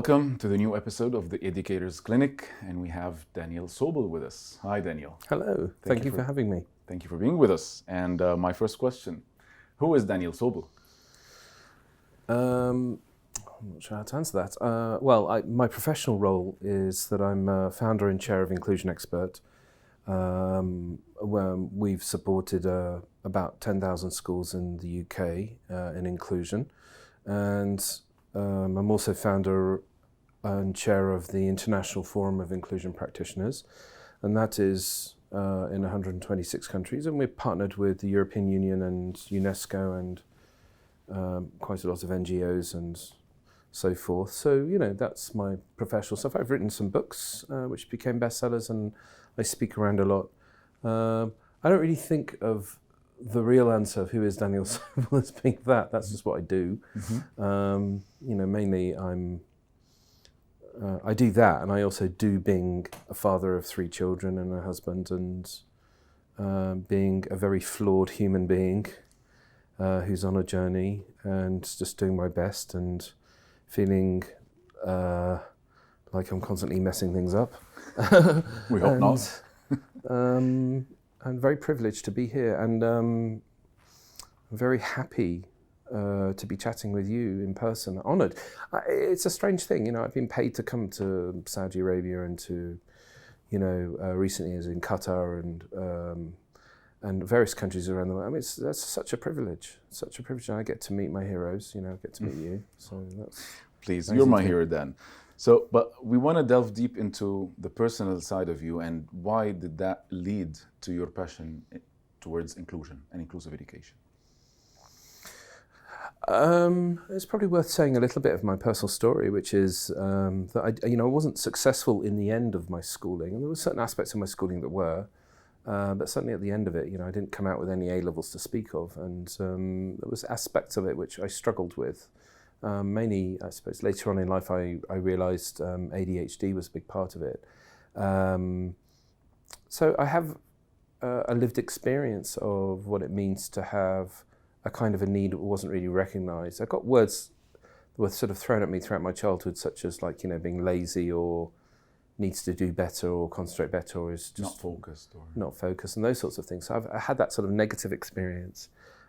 Welcome to the new episode of the Educator's Clinic, and we have Daniel Sobel with us. Hi, Daniel. Hello. Thank you for having me. Thank you for being with us. And my first question, who is Daniel Sobel? I'm not sure how to answer that. My professional role is that I'm founder and chair of Inclusion Expert. Where we've supported about 10,000 schools in the UK in inclusion. And I'm also founder and chair of the International Forum of Inclusion Practitioners, and that is in 126 countries. And we're partnered with the European Union and UNESCO and quite a lot of NGOs and so forth. So, that's my professional stuff. I've written some books which became bestsellers, and I speak around a lot. I don't really think of the real answer of who is Daniel Sobel as being that. That's just what I do. Mm-hmm. Mainly I do that, and I also do being a father of 3 children and a husband, and being a very flawed human being who's on a journey and just doing my best and feeling like I'm constantly messing things up. We hope not. I'm very privileged to be here, and I'm very happy to be chatting with you in person. Honoured. It's a strange thing, I've been paid to come to Saudi Arabia and to, recently as in Qatar and various countries around the world. I mean, that's such a privilege, and I get to meet my heroes. I get to meet you. So that's please, you're my hero, Dan. So, but we want to delve deep into the personal side of you, and why did that lead to your passion towards inclusion and inclusive education? It's probably worth saying a little bit of my personal story, which is that I wasn't successful in the end of my schooling, and there were certain aspects of my schooling that were, but certainly at the end of it, I didn't come out with any A levels to speak of, and there was aspects of it which I struggled with. Mainly, I suppose, later on in life, I realised ADHD was a big part of it. So I have a lived experience of what it means to have a kind of a need that wasn't really recognised. I got words that were sort of thrown at me throughout my childhood, such as being lazy or needs to do better or concentrate better or is just not focused and those sorts of things. So I had that sort of negative experience.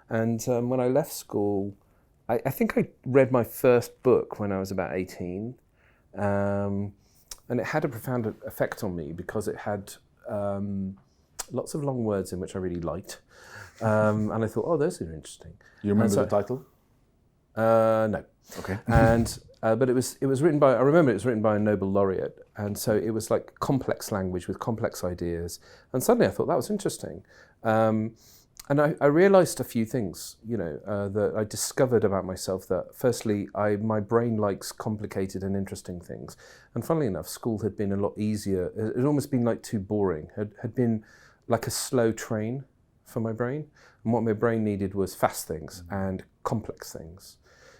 And when I left school, I think I read my first book when I was about 18, and it had a profound effect on me because it had lots of long words in which I really liked, and I thought, those are interesting. You remember the title? No. Okay. And but it was written by, I remember it was written by a Nobel laureate, and so it was like complex language with complex ideas, and suddenly I thought that was interesting. And I realised a few things, that I discovered about myself. That firstly, my brain likes complicated and interesting things. And funnily enough, school had been a lot easier. It had almost been like too boring. Had been like a slow train for my brain. And what my brain needed was fast things and complex things.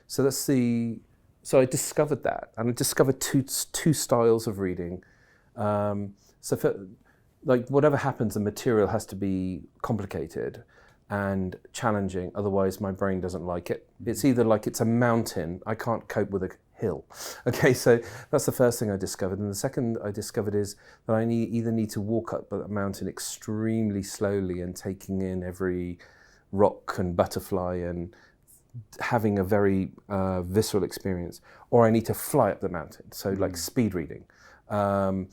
So so I discovered that. And I discovered two styles of reading. Whatever happens, the material has to be complicated and challenging, otherwise my brain doesn't like it. It's either like it's a mountain, I can't cope with a hill. Okay, so that's the first thing I discovered. And the second I discovered is that I either need to walk up a mountain extremely slowly and taking in every rock and butterfly and having a very visceral experience, or I need to fly up the mountain, so like speed reading. And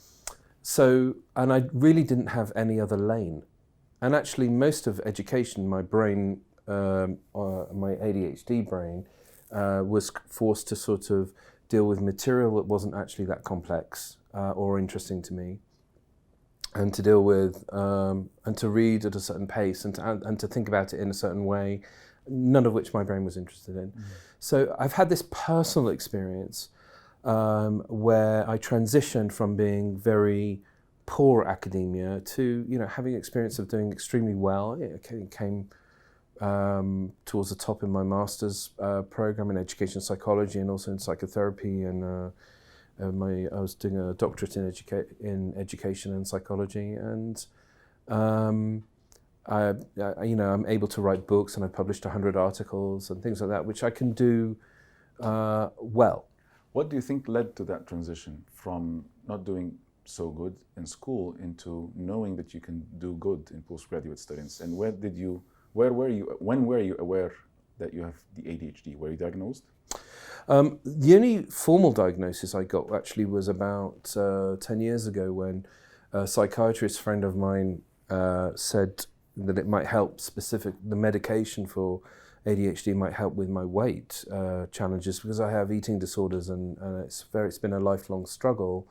I really didn't have any other lane. And actually most of education, my brain, my ADHD brain, was forced to sort of deal with material that wasn't actually that complex or interesting to me, and to deal with, and to read at a certain pace and to think about it in a certain way, none of which my brain was interested in. So I've had this personal experience where I transitioned from being very poor academia to having experience of doing extremely well. It came towards the top in my master's program in education psychology and also in psychotherapy, and I was doing a doctorate in education and psychology, and I'm able to write books, and I've published 100 articles and things like that, which I can do well. What do you think led to that transition from not doing so good in school into knowing that you can do good in postgraduate studies? And when were you aware that you have the ADHD? Were you diagnosed? The only formal diagnosis I got actually was about 10 years ago when a psychiatrist friend of mine said that it might help the medication for ADHD might help with my weight challenges because I have eating disorders and it's been a lifelong struggle.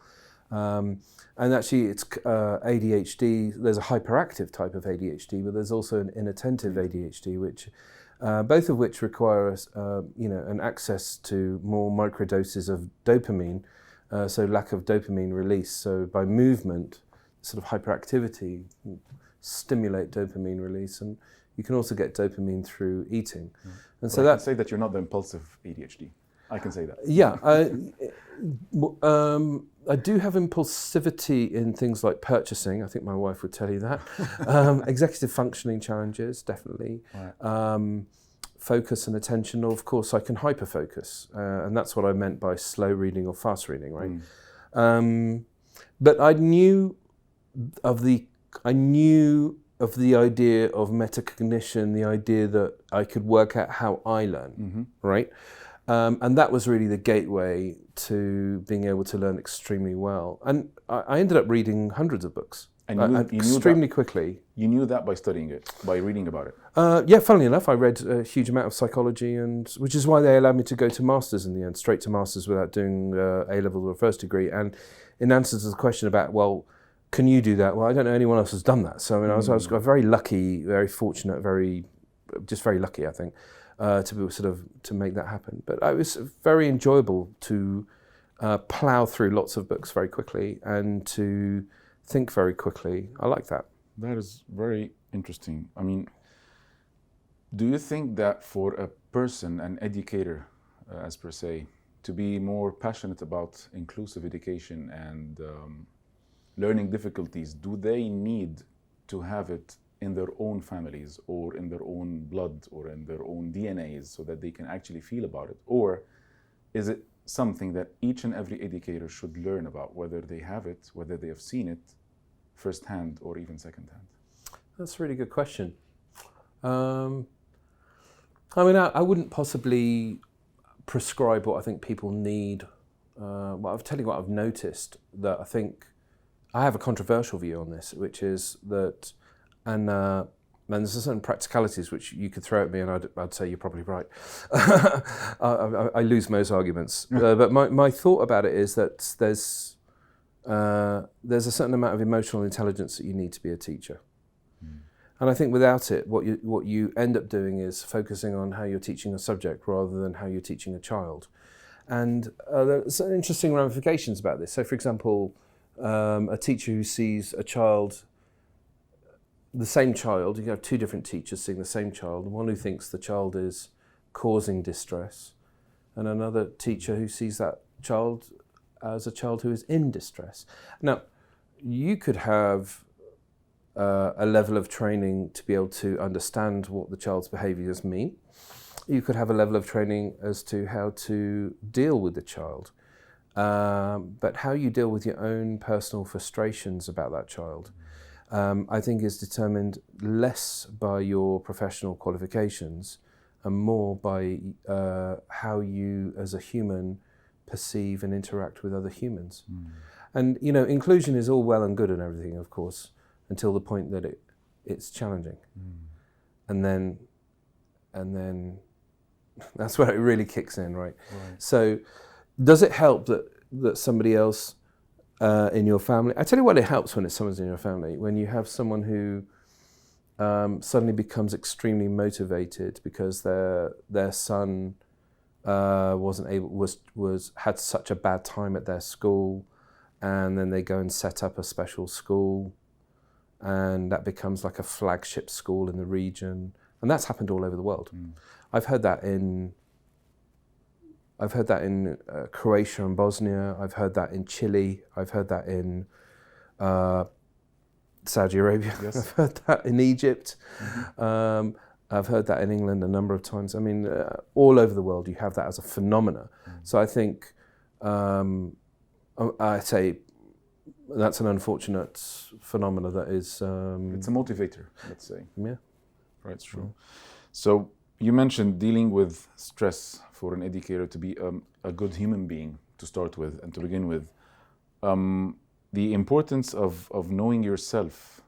And actually it's ADHD, there's a hyperactive type of ADHD, but there's also an inattentive ADHD, which both of which require an access to more microdoses of dopamine, so lack of dopamine release. So by movement, sort of hyperactivity stimulate dopamine release, and you can also get dopamine through eating. And so I can say that you're not the impulsive ADHD. I can say that. Yeah, I do have impulsivity in things like purchasing. I think my wife would tell you that. Executive functioning challenges, definitely. Right. Focus and attention. Of course, I can hyperfocus, and that's what I meant by slow reading or fast reading, right? But I knew of the idea of metacognition, the idea that I could work out how I learn, right? And that was really the gateway to being able to learn extremely well. And I ended up reading hundreds of books. And you extremely quickly. You knew that by studying it, by reading about it? Yeah, funnily enough, I read a huge amount of psychology, and which is why they allowed me to go to masters in the end, straight to masters without doing A-level or first degree. And in answer to the question about, well, can you do that? Well, I don't know anyone else has done that. So I mean, I was very lucky, very fortunate, very lucky, I think, to be to make that happen. But it was very enjoyable to plough through lots of books very quickly and to think very quickly. I like that. That is very interesting. I mean, do you think that for a person, an educator, as per se, to be more passionate about inclusive education and learning difficulties, do they need to have it in their own families or in their own blood or in their own DNAs so that they can actually feel about it? Or is it something that each and every educator should learn about, whether they have it, whether they have seen it firsthand or even secondhand? That's a really good question. I mean, I wouldn't possibly prescribe what I think people need. Well, I'll tell you what I've noticed, that I think I have a controversial view on this, which is that, and there's certain practicalities which you could throw at me and I'd say you're probably right. I lose most arguments. But my thought about it is that there's a certain amount of emotional intelligence that you need to be a teacher. And I think without it, what you end up doing is focusing on how you're teaching a subject rather than how you're teaching a child. And there's some interesting ramifications about this. So for example, a teacher who sees a child, the same child, you have two different teachers seeing the same child, one who thinks the child is causing distress, and another teacher who sees that child as a child who is in distress. Now, you could have a level of training to be able to understand what the child's behaviours mean. You could have a level of training as to how to deal with the child. But how you deal with your own personal frustrations about that child, I think is determined less by your professional qualifications and more by how you as a human perceive and interact with other humans. And inclusion is all well and good and everything, of course, until the point that it's challenging. And then that's where it really kicks in, right? So does it help that somebody else in your family, I tell you what, it helps when it's someone in your family, when you have someone who suddenly becomes extremely motivated because their son had such a bad time at their school, and then they go and set up a special school, and that becomes like a flagship school in the region, and that's happened all over the world. I've heard that in Croatia and Bosnia. I've heard that in Chile. I've heard that in Saudi Arabia. Yes. I've heard that in Egypt. I've heard that in England a number of times. I mean, all over the world you have that as a phenomena. So I think I say that's an unfortunate phenomena that is... It's a motivator, let's say. Yeah. Right, it's true. So you mentioned dealing with stress for an educator to be a good human being to start with and to begin with. The importance of knowing yourself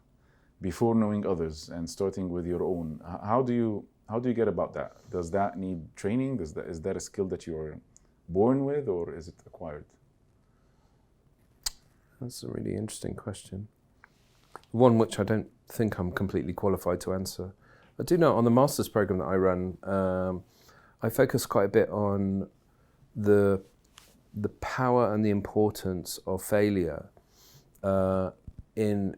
before knowing others and starting with your own. How do you get about that? Does that need training? Is that a skill that you're born with, or is it acquired? That's a really interesting question. One which I don't think I'm completely qualified to answer. I do know on the master's program that I run, I focus quite a bit on the power and the importance of failure in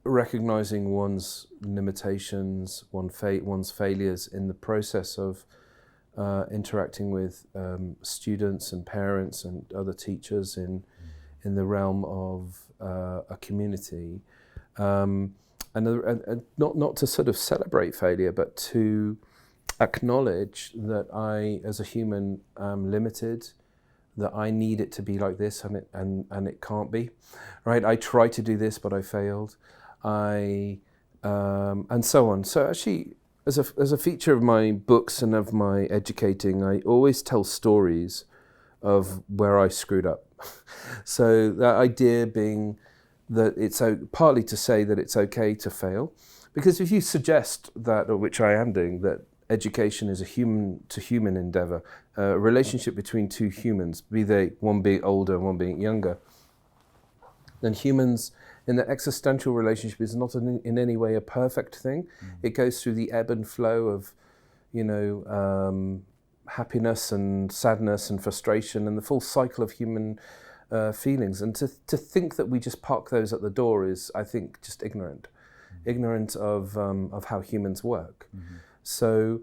recognizing one's limitations, one's failures in the process of interacting with students and parents and other teachers in the realm of a community, and not to sort of celebrate failure, but to acknowledge that I, as a human, am limited, that I need it to be like this, and it can't be, right? I tried to do this, but I failed, and so on. So actually, as a feature of my books and of my educating, I always tell stories of where I screwed up. So that idea being that it's partly to say that it's okay to fail, because if you suggest that, or which I am doing, that education is a human-to-human endeavor, a relationship between two humans, be they one being older and one being younger, then humans in the existential relationship is not in any way a perfect thing. It goes through the ebb and flow of, happiness and sadness and frustration and the full cycle of human feelings. And to think that we just park those at the door is, I think, just ignorant of how humans work. So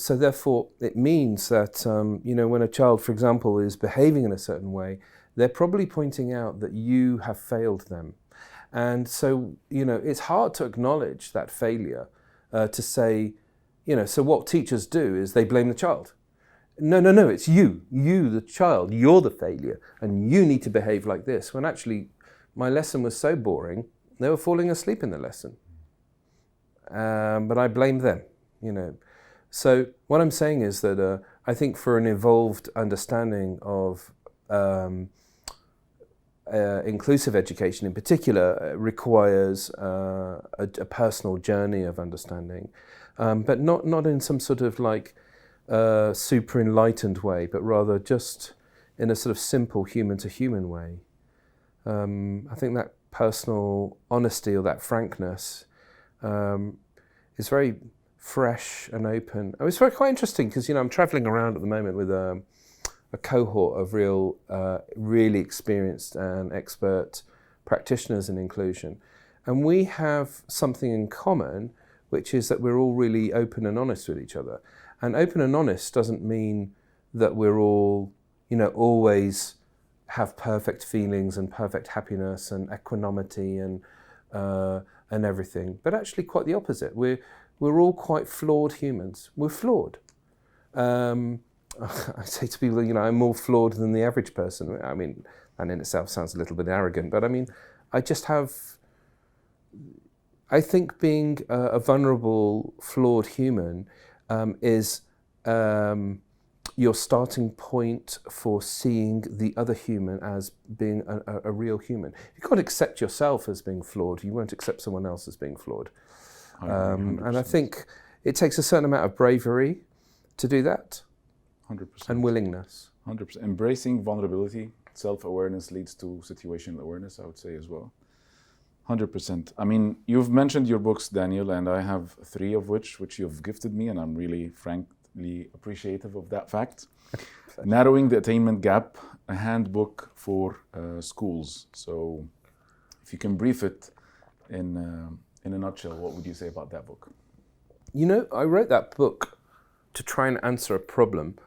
therefore, it means that, when a child, for example, is behaving in a certain way, they're probably pointing out that you have failed them. And so, it's hard to acknowledge that failure, to say, so what teachers do is they blame the child. No, it's you, the child, you're the failure, and you need to behave like this. When actually, my lesson was so boring, they were falling asleep in the lesson. But I blame them, So what I'm saying is that I think for an evolved understanding of inclusive education in particular requires a personal journey of understanding, but not in some sort of like super enlightened way, but rather just in a sort of simple human-to-human way. I think that personal honesty or that frankness is very fresh and open. It's very quite interesting because I'm travelling around at the moment with a cohort of really experienced and expert practitioners in inclusion, and we have something in common, which is that we're all really open and honest with each other. And open and honest doesn't mean that we're all, always have perfect feelings and perfect happiness and equanimity and everything, but actually quite the opposite. We're all quite flawed humans. We're flawed. I say to people, I'm more flawed than the average person. I mean, and in itself sounds a little bit arrogant, but I mean, I think being a vulnerable, flawed human is your starting point for seeing the other human as being a real human. You can't accept yourself as being flawed. You won't accept someone else as being flawed. And I think it takes a certain amount of bravery to do that. 100%. And willingness. 100%. Embracing vulnerability, self-awareness leads to situational awareness, I would say as well. 100%. I mean, you've mentioned your books, Daniel, and I have 3 of which you've gifted me, and I'm really frankly appreciative of that fact. Narrowing the Attainment Gap, a handbook for schools. So if you can brief it in a nutshell, what would you say about that book? I wrote that book to try and answer a problem,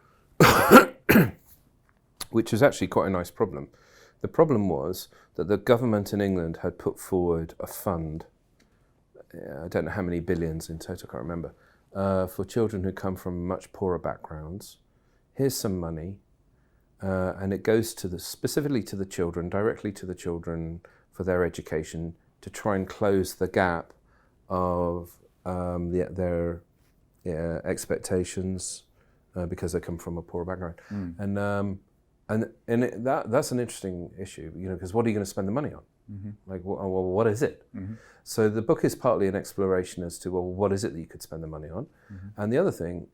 which was actually quite a nice problem. The problem was that the government in England had put forward a fund, I don't know how many billions in total, I can't remember, for children who come from much poorer backgrounds. Here's some money, and it goes to specifically to the children, directly to the children for their education, to try and close the gap of their expectations because they come from a poor background. That's an interesting issue, because what are you going to spend the money on? Like, well, what is it? So the book is partly an exploration as to, well, what is it that you could spend the money on? And the other thing,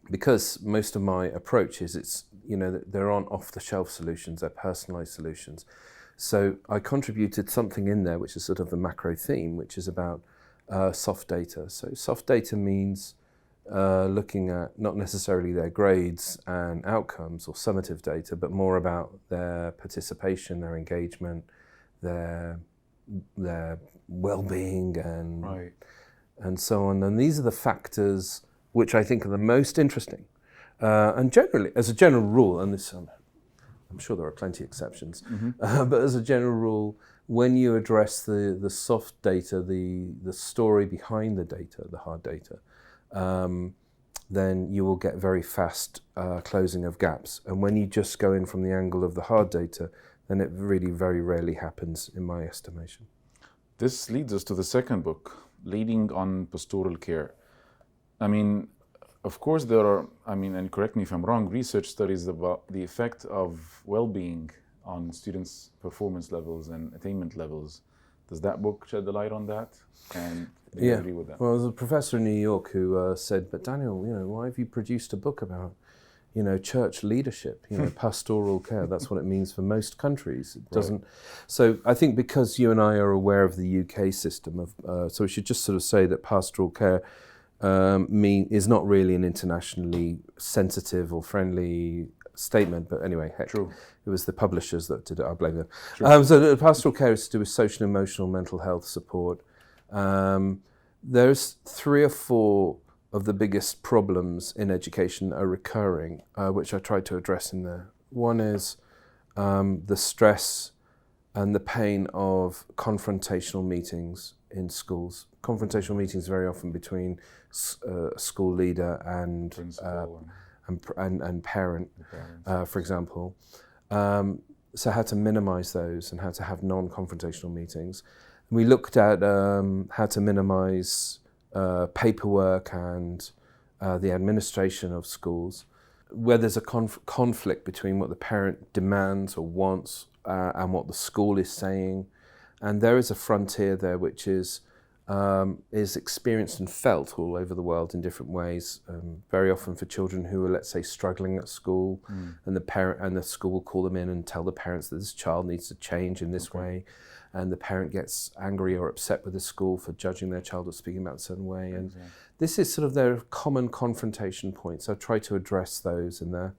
because most of my approach is there aren't off-the-shelf solutions, they're personalized solutions. So I contributed something in there, which is sort of the macro theme, which is about soft data. So soft data means looking at not necessarily their grades and outcomes or summative data, but more about their participation, their engagement, their well-being and so on. And these are the factors which I think are the most interesting. And generally, as a general rule, and this I'm sure there are plenty of exceptions, but as a general rule, when you address the soft data, the story behind the data, the hard data, then you will get very fast closing of gaps. And when you just go in from the angle of the hard data, then it really very rarely happens, in my estimation. This leads us to the second book, Leading on Pastoral Care. I mean, of course there are, and correct me if I'm wrong, research studies about the effect of well-being on students' performance levels and attainment levels. Does that book shed the light on that? And do you agree with that? Well, there's a professor in New York who said, but Daniel, why have you produced a book about, church leadership, pastoral care? That's what it means for most countries. It doesn't. So I think because you and I are aware of the UK system of, so we should just sort of say that pastoral care is not really an internationally sensitive or friendly statement, but anyway, heck, True. It was the publishers that did it. I blame them. So the pastoral care is to do with social, emotional, mental health support. There's 3 or 4 of the biggest problems in education are recurring, which I tried to address in there. One is the stress and the pain of confrontational meetings in schools. Confrontational meetings very often between a school leader and parent, for example. So how to minimize those and how to have non-confrontational meetings. We looked at how to minimize paperwork and the administration of schools, where there's a conflict between what the parent demands or wants and what the school is saying. And there is a frontier there which is experienced and felt all over the world in different ways, very often for children who are, let's say, struggling at school, and the school will call them in and tell the parents that this child needs to change in this way, and the parent gets angry or upset with the school for judging their child or speaking about a certain way. And this is sort of their common confrontation points. I try to address those in there.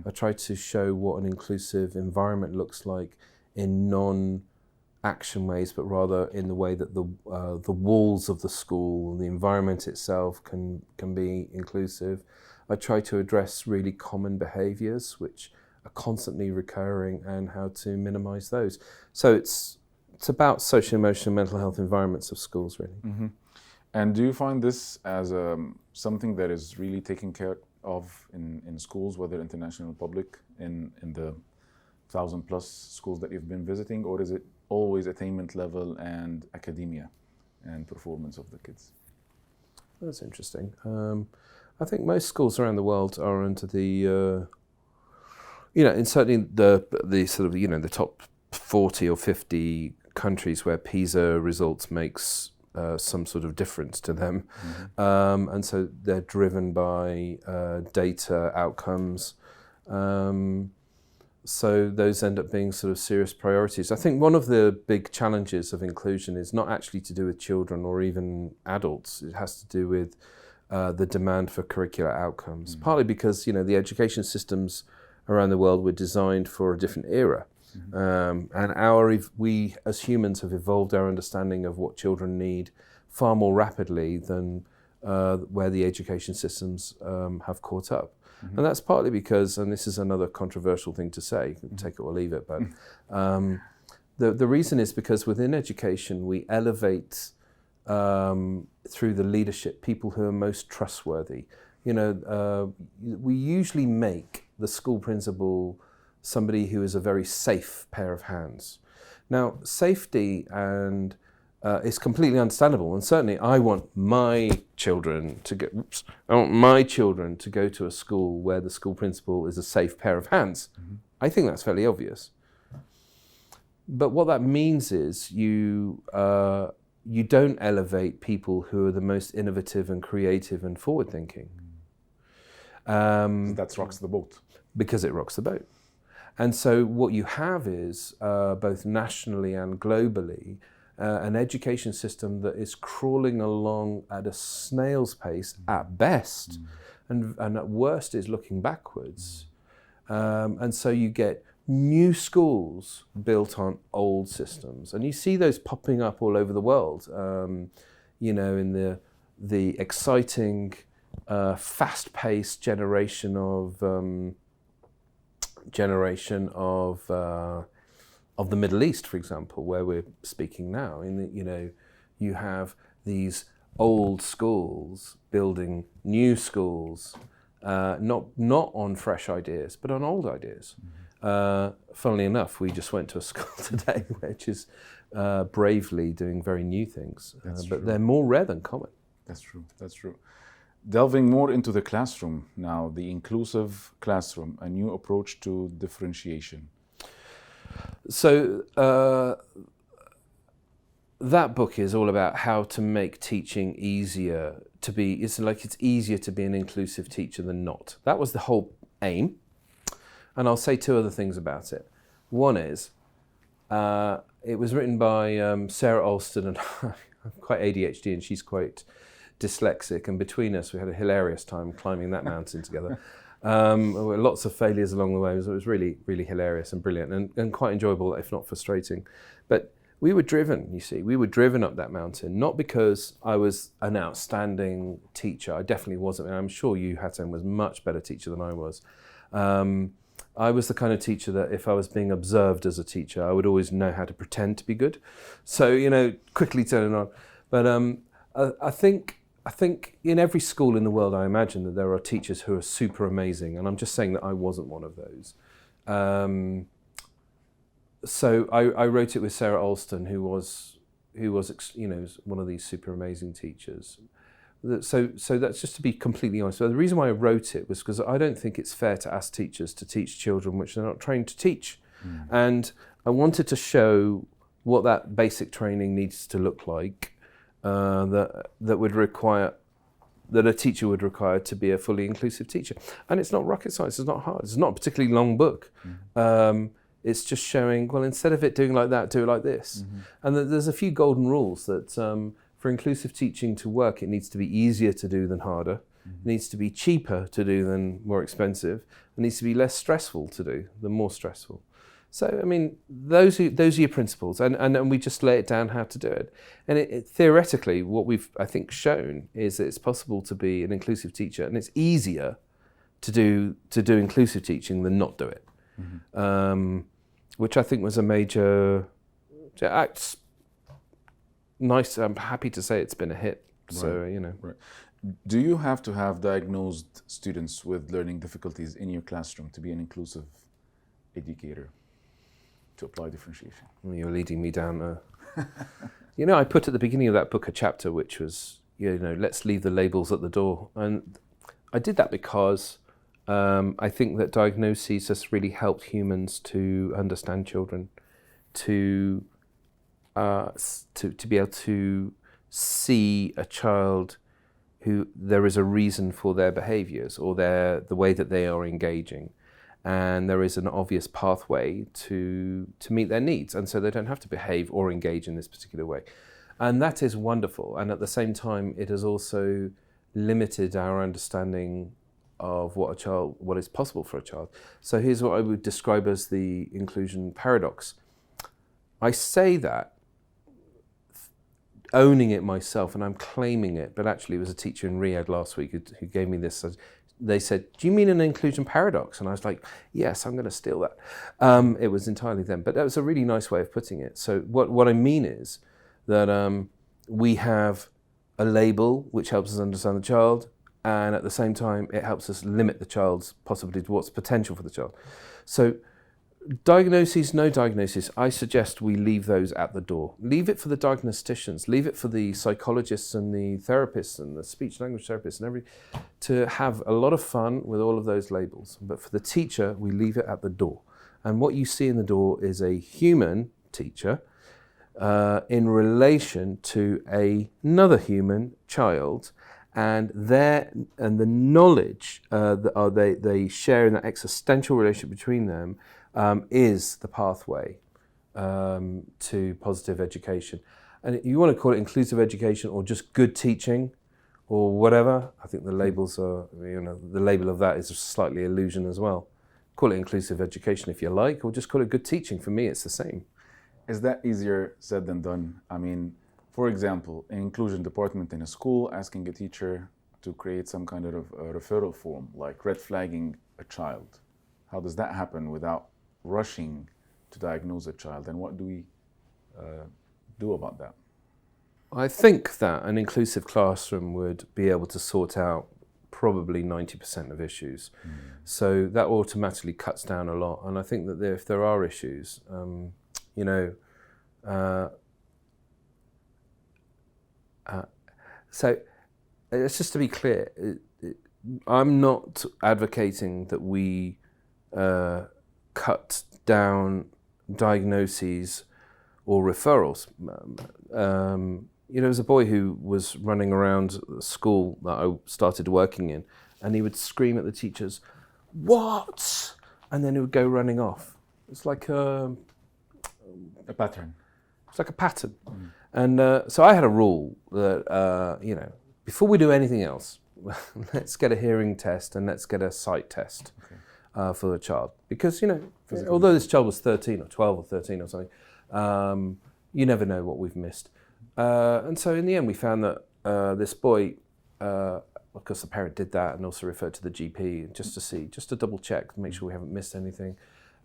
I try to show what an inclusive environment looks like in non-action ways, but rather in the way that the walls of the school and the environment itself can be inclusive. I try to address really common behaviours which are constantly recurring and how to minimise those. So it's about social, emotional, mental health environments of schools, really. And do you find this as something that is really taken care of in schools, whether international or public, in the 1,000+ schools that you've been visiting, or is it always attainment level and academia and performance of the kids? That's interesting. I think most schools around the world are into the, and certainly the sort of, the top 40 or 50 countries where PISA results makes some sort of difference to them. And so they're driven by data outcomes. So those end up being sort of serious priorities. I think one of the big challenges of inclusion is not actually to do with children or even adults. It has to do with the demand for curricular outcomes, partly because, the education systems around the world were designed for a different era. And we as humans have evolved our understanding of what children need far more rapidly than where the education systems have caught up. And that's partly because, and this is another controversial thing to say, take it or leave it, but the reason is because within education we elevate through the leadership people who are most trustworthy. We usually make the school principal somebody who is a very safe pair of hands. Now, safety and is completely understandable, and certainly I want my children to go. I want my children to go to a school where the school principal is a safe pair of hands. Mm-hmm. I think that's fairly obvious. But what that means is you don't elevate people who are the most innovative and creative and forward-thinking. That rocks the boat. Because it rocks the boat. And so what you have is, both nationally and globally, an education system that is crawling along at a snail's pace at best, and at worst is looking backwards. And so you get new schools built on old systems, and you see those popping up all over the world. In the exciting, fast-paced generation of the Middle East, for example, where we're speaking now. You have these old schools building new schools, not on fresh ideas, but on old ideas. Funnily enough, we just went to a school today which is bravely doing very new things, but they're more rare than common. That's true. That's true. Delving more into the classroom now, the inclusive classroom, a new approach to differentiation. So that book is all about how to make teaching easier to be. It's easier to be an inclusive teacher than not. That was the whole aim. And I'll say two other things about it. One is, it was written by Sarah Alston, and I'm quite ADHD and she's quite dyslexic, and between us we had a hilarious time climbing that mountain together. There were lots of failures along the way. It was really, really hilarious and brilliant and quite enjoyable, if not frustrating. But we were driven, you see, up that mountain, not because I was an outstanding teacher. I definitely wasn't. And I'm sure you, Hatem, was a much better teacher than I was. I was the kind of teacher that if I was being observed as a teacher, I would always know how to pretend to be good. So, quickly turn it on. But I think in every school in the world, I imagine that there are teachers who are super amazing, and I'm just saying that I wasn't one of those. So I wrote it with Sarah Alston, who was one of these super amazing teachers. So that's just to be completely honest. So the reason why I wrote it was because I don't think it's fair to ask teachers to teach children which they're not trained to teach. And I wanted to show what that basic training needs to look like. That would require, that a teacher would require to be a fully inclusive teacher. And it's not rocket science, it's not hard, it's not a particularly long book. It's just showing, well, instead of it doing like that, do it like this. And there's a few golden rules that for inclusive teaching to work, it needs to be easier to do than harder. It needs to be cheaper to do than more expensive. It needs to be less stressful to do than more stressful. So, I mean, those are your principles, and we just lay it down how to do it. And it theoretically, what we've, I think, shown is that it's possible to be an inclusive teacher, and it's easier to do inclusive teaching than not do it, which I think was a major act. Nice. I'm happy to say it's been a hit. Right. So, Right. Do you have to have diagnosed students with learning difficulties in your classroom to be an inclusive educator, to apply differentiation? You're leading me down I put at the beginning of that book a chapter which was, let's leave the labels at the door. And I did that because I think that diagnoses has really helped humans to understand children, to be able to see a child who there is a reason for their behaviours or the way that they are engaging. And there is an obvious pathway to meet their needs, and so they don't have to behave or engage in this particular way. And that is wonderful. And at the same time, it has also limited our understanding of what is possible for a child. So here's what I would describe as the inclusion paradox. I say that owning it myself, and I'm claiming it, but actually it was a teacher in Riyadh last week who gave me this. They said, do you mean an inclusion paradox? And I was like, yes, I'm going to steal that. It was entirely them, but that was a really nice way of putting it. So what I mean is that we have a label which helps us understand the child, and at the same time it helps us limit the child's possibility to what's potential for the child. So diagnoses, no diagnoses, I suggest we leave those at the door. Leave it for the diagnosticians, leave it for the psychologists and the therapists and the speech language therapists and to have a lot of fun with all of those labels. But for the teacher, we leave it at the door. And what you see in the door is a human teacher in relation to another human child, and the knowledge that they share in that existential relationship between them is the pathway to positive education. And you want to call it inclusive education or just good teaching or whatever, I think the labels are, the label of that is a slightly illusion as well. Call it inclusive education if you like, or just call it good teaching. For me, it's the same. Is that easier said than done? I mean, for example, an inclusion department in a school asking a teacher to create some kind of a referral form, like red flagging a child. How does that happen without rushing to diagnose a child? And what do we do about that? I think that an inclusive classroom would be able to sort out probably 90% of issues. So that automatically cuts down a lot. And I think that if there are issues, so it's just to be clear, I'm not advocating that we cut down diagnoses or referrals. There was a boy who was running around the school that I started working in, and he would scream at the teachers, "What?" And then he would go running off. It's like a pattern. It's like a pattern. And so I had a rule that, before we do anything else, let's get a hearing test and let's get a sight test for the child. Because, although this child was 13 or 12 or 13 or something, you never know what we've missed. And so in the end, we found that this boy, of course the parent did that and also referred to the GP just to double check, make sure we haven't missed anything.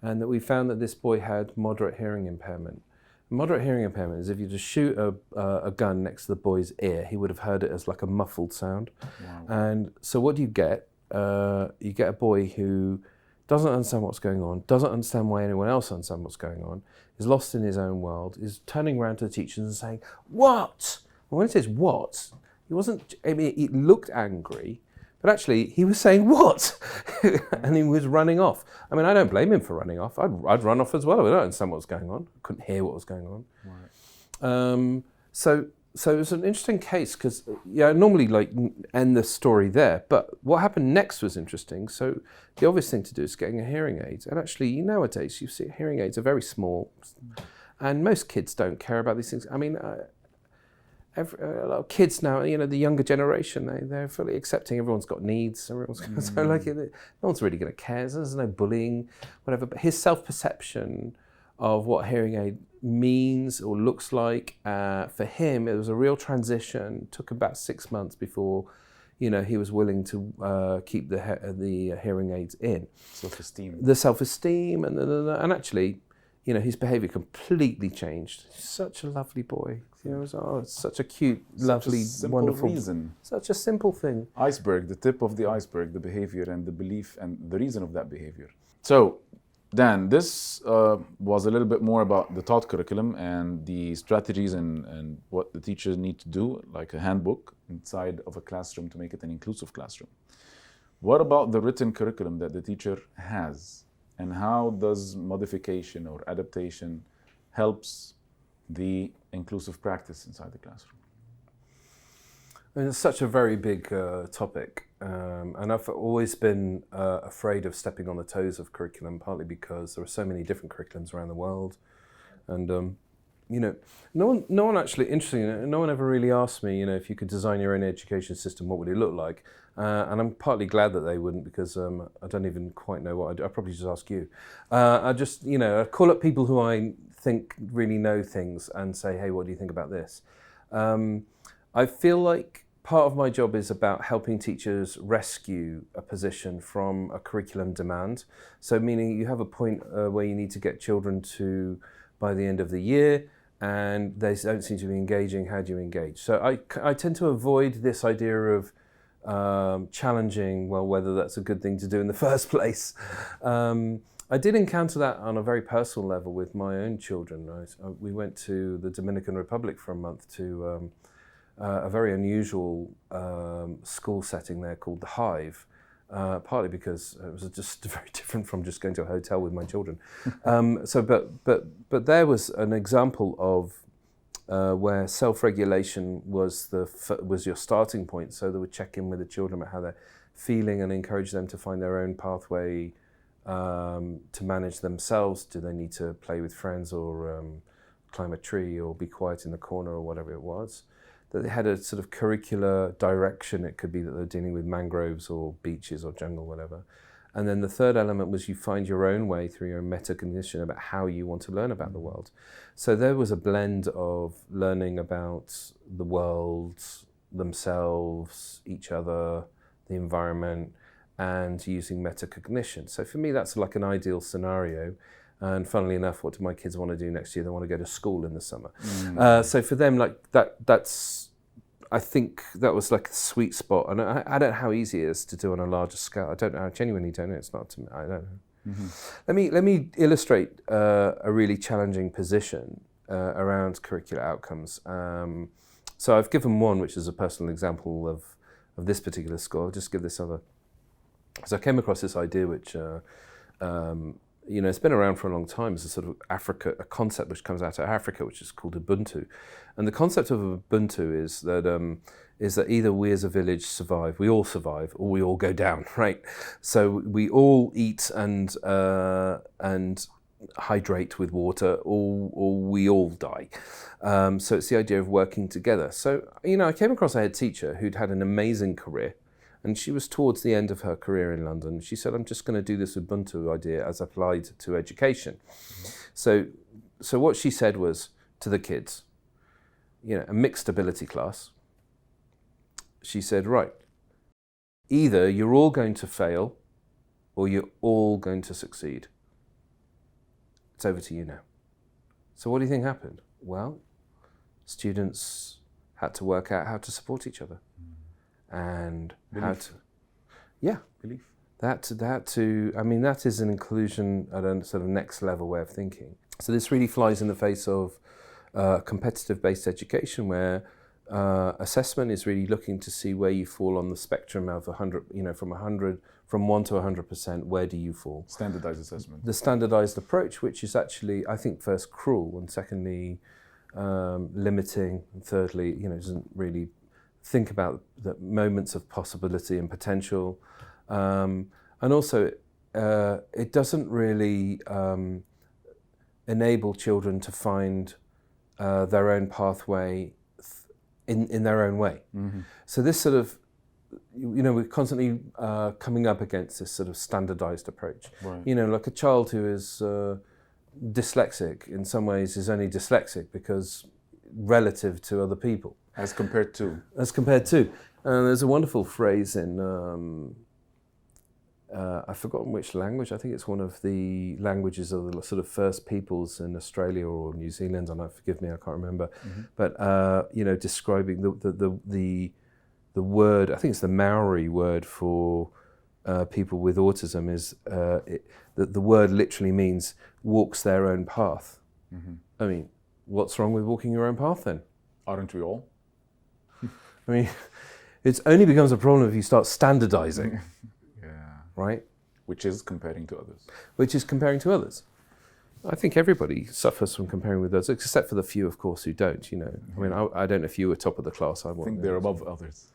And that we found that this boy had moderate hearing impairment. Moderate hearing impairment is if you just shoot a gun next to the boy's ear, he would have heard it as like a muffled sound. Wow. And so what do you get? You get a boy who doesn't understand what's going on, doesn't understand why anyone else understands what's going on, is lost in his own world, is turning around to the teachers and saying, "What?" And when he says "what," he looked angry, but actually he was saying "what?" and he was running off. I mean, I don't blame him for running off. I'd run off as well. I don't understand what was going on. I couldn't hear what was going on. Right. So it was an interesting case because, I normally end the story there, but what happened next was interesting. So the obvious thing to do is getting a hearing aid. And actually, nowadays, you see hearing aids are very small, and most kids don't care about these things. I mean, a lot of kids now, the younger generation, they're fully accepting. Everyone's got needs. Everyone's no one's really going to care. There's no bullying, whatever. But his self-perception of what hearing aid means or looks like, for him, it was a real transition. It took about 6 months before, he was willing to keep the hearing aids in. Self-esteem. The self-esteem, and actually, his behaviour completely changed. He's such a lovely boy. It's such a cute, lovely, wonderful reason. Such a simple thing. Iceberg, the tip of the iceberg, the behaviour and the belief and the reason of that behaviour. So, Dan, this was a little bit more about the taught curriculum and the strategies and what the teachers need to do, like a handbook inside of a classroom to make it an inclusive classroom. What about the written curriculum that the teacher has? And how does modification or adaptation helps the inclusive practice inside the classroom? I mean, it's such a very big topic, and I've always been afraid of stepping on the toes of curriculum, partly because there are so many different curriculums around the world, and no one actually, interestingly, no one ever really asked me, if you could design your own education system, what would it look like? And I'm partly glad that they wouldn't, because I don't even quite know what I'd probably just ask you. I just, I call up people who I think really know things and say, hey, what do you think about this? I feel like part of my job is about helping teachers rescue a position from a curriculum demand. So meaning you have a point where you need to get children to, by the end of the year, and they don't seem to be engaging. How do you engage? So I tend to avoid this idea of challenging, well, whether that's a good thing to do in the first place. I did encounter that on a very personal level with my own children. We went to the Dominican Republic for a month to a very unusual school setting there called the Hive, partly because it was just very different from just going to a hotel with my children. But there was an example of where self-regulation was your starting point. So they would check in with the children about how they're feeling and encourage them to find their own pathway to manage themselves. Do they need to play with friends or climb a tree or be quiet in the corner or whatever it was? That they had a sort of curricular direction. It could be that they're dealing with mangroves or beaches or jungle, whatever. And then the third element was you find your own way through your own metacognition about how you want to learn about the world. So there was a blend of learning about the world, themselves, each other, the environment, and using metacognition. So for me, that's like an ideal scenario. And funnily enough, what do my kids want to do next year? They want to go to school in the summer. So for them, like that's, I think that was like a sweet spot. And I don't know how easy it is to do on a larger scale. I don't know. I genuinely don't know. It's not to me. I don't know. Mm-hmm. Let me illustrate a really challenging position around curricular outcomes. So I've given one, which is a personal example of this particular school. I'll just give this other. So I came across this idea, which it's been around for a long time. It's a sort of a concept which comes out of Africa, which is called Ubuntu. And the concept of Ubuntu is that either we as a village survive, we all survive, or we all go down, right? So we all eat and hydrate with water, or we all die. So it's the idea of working together. So, I came across a head teacher who'd had an amazing career. And she was towards the end of her career in London. She said, I'm just going to do this Ubuntu idea as applied to education. Mm-hmm. So what she said was to the kids, a mixed ability class. She said, right, either you're all going to fail or you're all going to succeed. It's over to you now. So what do you think happened? Well, students had to work out how to support each other. And belief. How to, belief. That is an inclusion at a sort of next level way of thinking. So this really flies in the face of competitive-based education, where assessment is really looking to see where you fall on the spectrum of 100, from 1 to 100%, where do you fall? Standardized assessment. The standardized approach, which is actually, I think, first cruel, and secondly, limiting, and thirdly, doesn't really think about the moments of possibility and potential. And also, it doesn't really enable children to find their own pathway in their own way. Mm-hmm. So this sort of, we're constantly coming up against this sort of standardized approach. Right. Like a child who is dyslexic in some ways is only dyslexic because relative to other people. As compared to. And there's a wonderful phrase in, I've forgotten which language, I think it's one of the languages of the sort of first peoples in Australia or New Zealand, and forgive me, I can't remember. Mm-hmm. But, describing the word, I think it's the Maori word for people with autism, is the word literally means walks their own path. Mm-hmm. I mean, what's wrong with walking your own path then? Aren't we all? I mean, it only becomes a problem if you start standardizing. Yeah. Right? Which is comparing to others. I think everybody suffers from comparing with others, except for the few, of course, who don't, I mean, I don't know if you were top of the class. I think they're above others.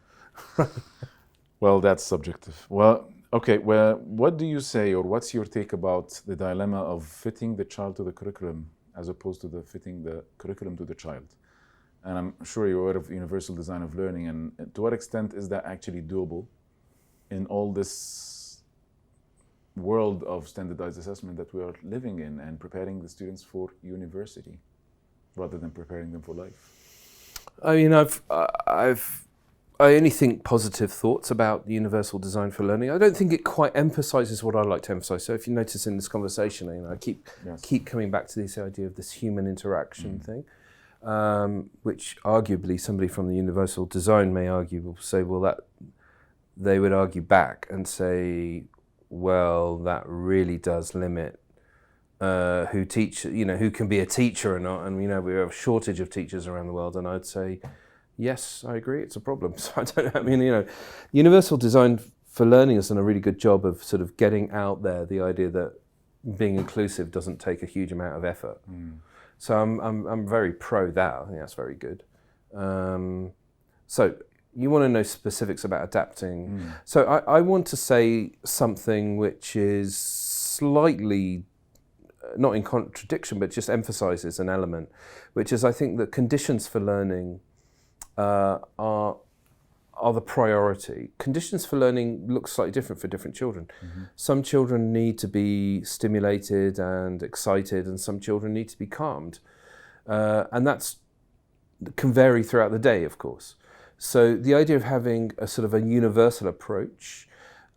Well, that's subjective. Well, okay, what do you say, or what's your take about the dilemma of fitting the child to the curriculum as opposed to fitting the curriculum to the child? And I'm sure you're aware of universal design of learning, and to what extent is that actually doable in all this world of standardized assessment that we are living in, and preparing the students for university rather than preparing them for life? I mean, I only think positive thoughts about the universal design for learning. I don't think it quite emphasizes what I like to emphasize. So if you notice in this conversation, I keep coming back to this idea of this human interaction thing. Which arguably somebody from the universal design may say, well, they would argue back and say, well, that really does limit who can be a teacher or not, and we have a shortage of teachers around the world. And I'd say, yes, I agree, it's a problem. So I don't know, universal design for learning has done a really good job of sort of getting out there the idea that being inclusive doesn't take a huge amount of effort. So I'm very pro that. I think that's very good. So you want to know specifics about adapting. So I want to say something which is slightly not in contradiction, but just emphasizes an element, which is I think that conditions for learning are the priority. Conditions for learning look slightly different for different children. Some children need to be stimulated and excited, and some children need to be calmed. And that can vary throughout the day, of course. So the idea of having a sort of a universal approach,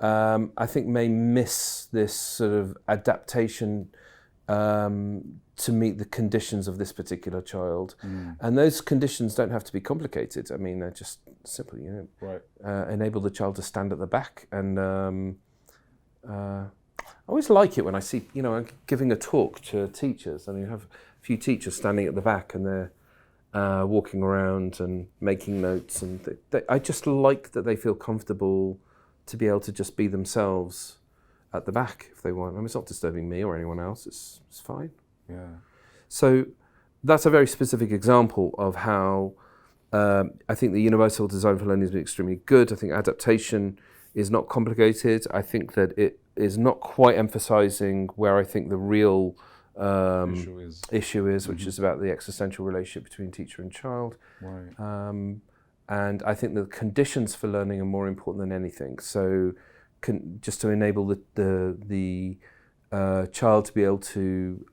I think may miss this sort of adaptation to meet the conditions of this particular child. And those conditions don't have to be complicated. I mean, they're just simply, enable the child to stand at the back. And I always like it when I see, I'm giving a talk to teachers, and you have a few teachers standing at the back, and they're walking around and making notes. And I just like that they feel comfortable to be able to just be themselves at the back if they want. I mean, it's not disturbing me or anyone else. It's fine. Yeah. So that's a very specific example of how I think the universal design for learning has been extremely good. I think adaptation is not complicated. I think that it is not quite emphasizing where I think the real issue is, which is about the existential relationship between teacher and child. Right. And I think the conditions for learning are more important than anything. So just to enable the child to be able to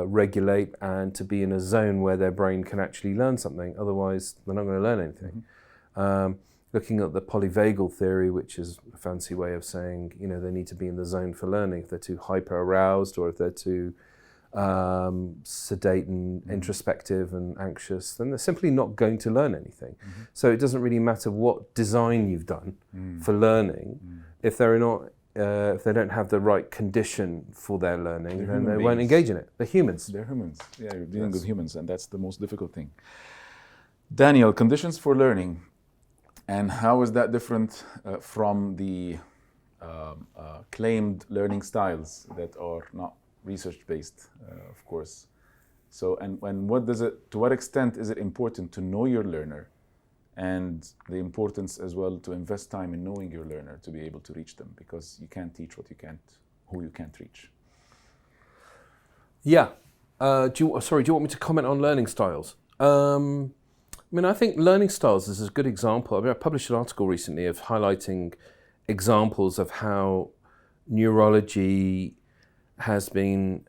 regulate and to be in a zone where their brain can actually learn something. Otherwise, they're not going to learn anything. Looking at the polyvagal theory, which is a fancy way of saying, they need to be in the zone for learning. If they're too hyper-aroused, or if they're too sedate and introspective and anxious, then they're simply not going to learn anything. So it doesn't really matter what design you've done for learning. If they're not, if they don't have the right condition for their learning, then they won't engage in it. They're humans. They're humans. Yeah, you're dealing with humans, and that's the most difficult thing. Daniel, conditions for learning, and how is that different from the claimed learning styles that are not research-based, of course. So, and what does it? To what extent is it important to know your learner, and the importance as well to invest time in knowing your learner to be able to reach them, because you can't teach who you can't reach. Yeah. Do you want me to comment on learning styles? I think learning styles is a good example. I published an article recently of highlighting examples of how neurology has been,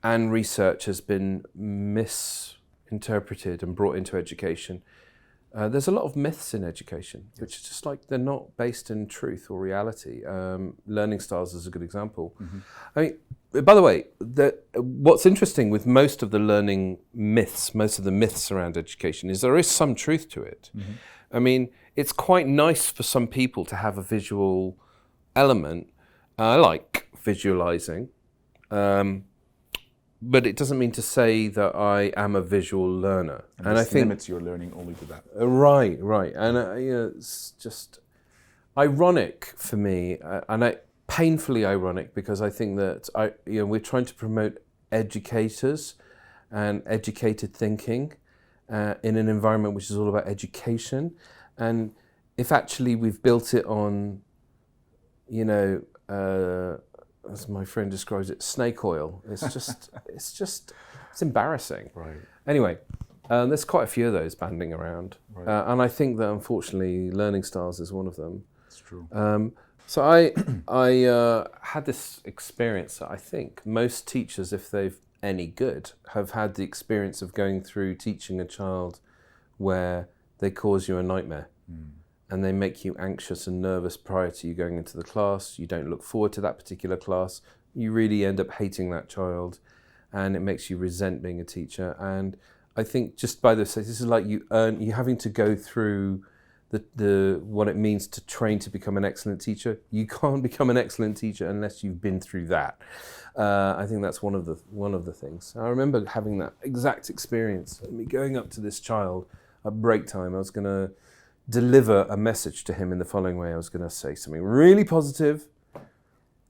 and research has been misinterpreted and brought into education. There's a lot of myths in education, which is just like they're not based in truth or reality. Learning styles is a good example. I mean, by the way, what's interesting with most of the learning myths, most of the myths around education, is there is some truth to it. I mean, it's quite nice for some people to have a visual element. I like visualizing. But it doesn't mean to say that I am a visual learner. And I think limits your learning only to that. Right. And it's just ironic for me, and painfully ironic, because I think that we're trying to promote educators and educated thinking in an environment which is all about education. And if actually we've built it on, as my friend describes it, snake oil. It's embarrassing. Right. Anyway, there's quite a few of those banding around. Right. And I think that unfortunately learning styles is one of them. It's true. So I had this experience that I think most teachers, if they've any good, have had the experience of going through teaching a child where they cause you a nightmare. And they make you anxious and nervous prior to you going into the class. You don't look forward to that particular class. You really end up hating that child, and it makes you resent being a teacher. And I think just by this is like you having to go through what it means to train to become an excellent teacher. You can't become an excellent teacher unless you've been through that. I think that's one of the things. I remember having that exact experience. Me going up to this child at break time. I was going to deliver a message to him in the following way. I was going to say something really positive,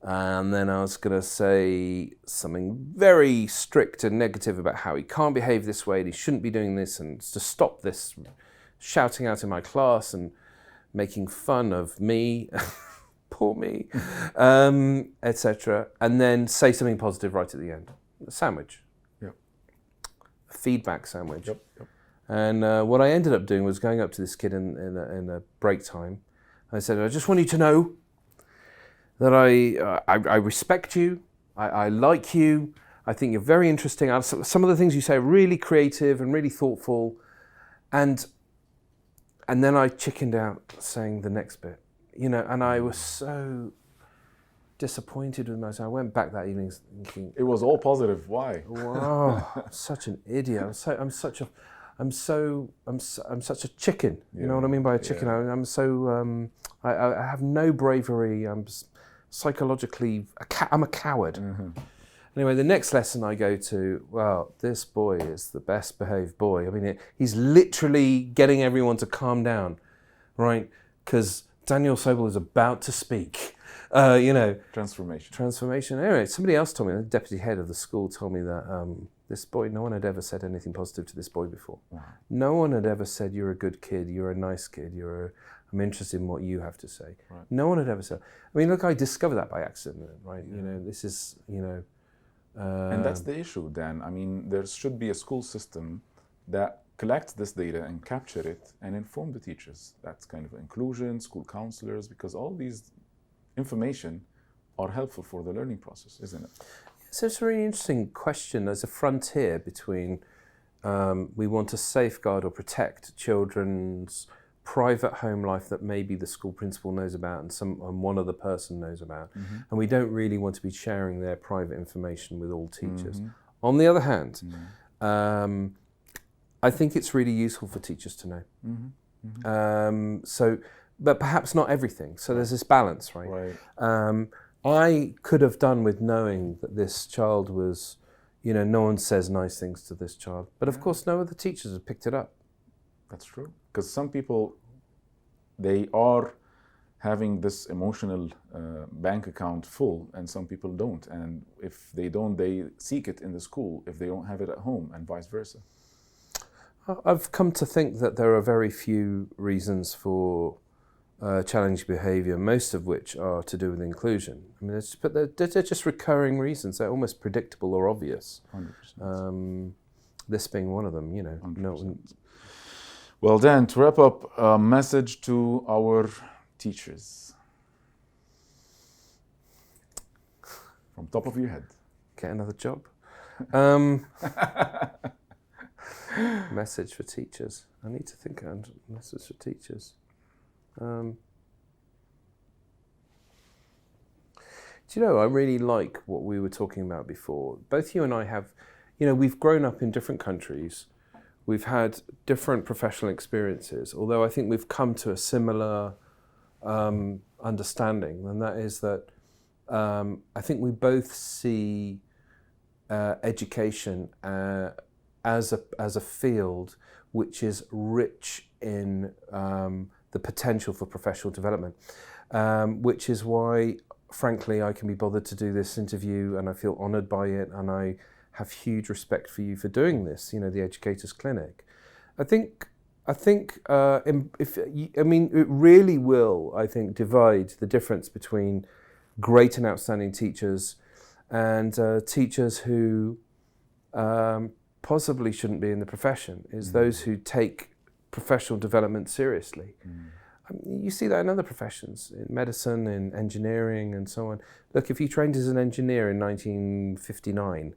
and then I was going to say something very strict and negative about how he can't behave this way and he shouldn't be doing this, and to stop this shouting out in my class and making fun of me, poor me, etc. And then say something positive right at the end. A sandwich. Yep. A feedback sandwich. Yep. Yep. And what I ended up doing was going up to this kid in a break time. I said, I just want you to know that I respect you, I like you, I think you're very interesting. Some of the things you say are really creative and really thoughtful. And then I chickened out saying the next bit, and I was so disappointed with myself. I went back that evening thinking, it was all positive. Why? Wow, I'm such an idiot. I'm such a chicken. You know what I mean by a chicken? Yeah. I'm so I have no bravery. I'm psychologically I'm a coward. Mm-hmm. Anyway, the next lesson I go to, well, this boy is the best behaved boy. I mean, he's literally getting everyone to calm down, right? Because Daniel Sobel is about to speak. Transformation. Anyway, somebody else told me, the deputy head of the school told me that this boy, no one had ever said anything positive to this boy before. Wow. No one had ever said, you're a good kid, you're a nice kid, I'm interested in what you have to say. Right. No one had ever said. I mean, look, I discovered that by accident, right? Yeah. This is, and that's the issue, Dan. I mean, there should be a school system that collects this data and capture it and inform the teachers. That's kind of inclusion, school counselors, because all these information are helpful for the learning process, isn't it? So it's a really interesting question. There's a frontier between we want to safeguard or protect children's private home life that maybe the school principal knows about and one other person knows about, mm-hmm. and we don't really want to be sharing their private information with all teachers. Mm-hmm. On the other hand, mm-hmm. I think it's really useful for teachers to know. Mm-hmm. Mm-hmm. But perhaps not everything. So there's this balance, right? I could have done with knowing that this child was, no one says nice things to this child. But of course, no other teachers have picked it up. That's true. Because some people, they are having this emotional bank account full, and some people don't. And if they don't, they seek it in the school if they don't have it at home, and vice versa. I've come to think that there are very few reasons for challenging behaviour, most of which are to do with inclusion. I mean, they're just recurring reasons. They're almost predictable or obvious. 100%. This being one of them, 100%. Well, Dan, to wrap up, a message to our teachers. From top of your head. Get another job. Message for teachers. I need to think of a message for teachers. I really like what we were talking about before. Both you and I have, we've grown up in different countries. We've had different professional experiences, although I think we've come to a similar understanding, and that is that I think we both see education as a field which is rich in the potential for professional development, which is why, frankly, I can be bothered to do this interview, and I feel honoured by it, and I have huge respect for you for doing this. The Educators Clinic. I think it really will, I think, divide the difference between great and outstanding teachers and teachers who possibly shouldn't be in the profession, is those who take professional development seriously. You see that in other professions, in medicine, in engineering, and so on. Look, if you trained as an engineer in 1959,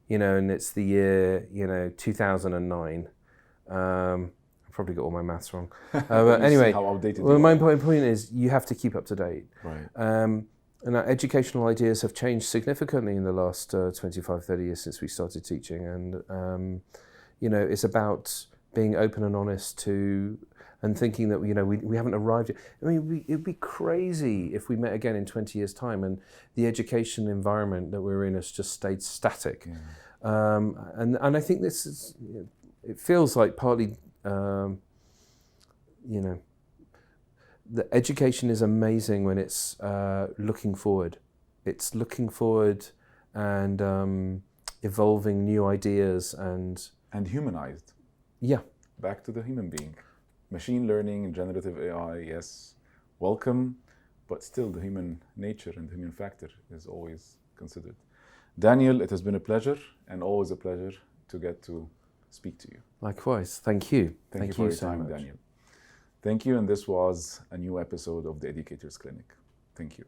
and it's the year, 2009, I've probably got all my maths wrong. But anyway, how outdated my point is you have to keep up to date. Right. And our educational ideas have changed significantly in the last 25, 30 years since we started teaching. And, it's about being open and honest to and thinking that we haven't arrived yet. I mean, it'd be crazy if we met again in 20 years' time and the education environment that we're in has just stayed static. Yeah. And I think this is, it feels like partly, the education is amazing when it's looking forward. It's looking forward and evolving new ideas and humanized. Yeah. Back to the human being. Machine learning and generative AI, yes, welcome, but still the human nature and the human factor is always considered. Daniel, it has been a pleasure and always a pleasure to get to speak to you. Likewise. Thank you. Thank you for your time, so Daniel. Thank you, and this was a new episode of the Educator's Clinic. Thank you.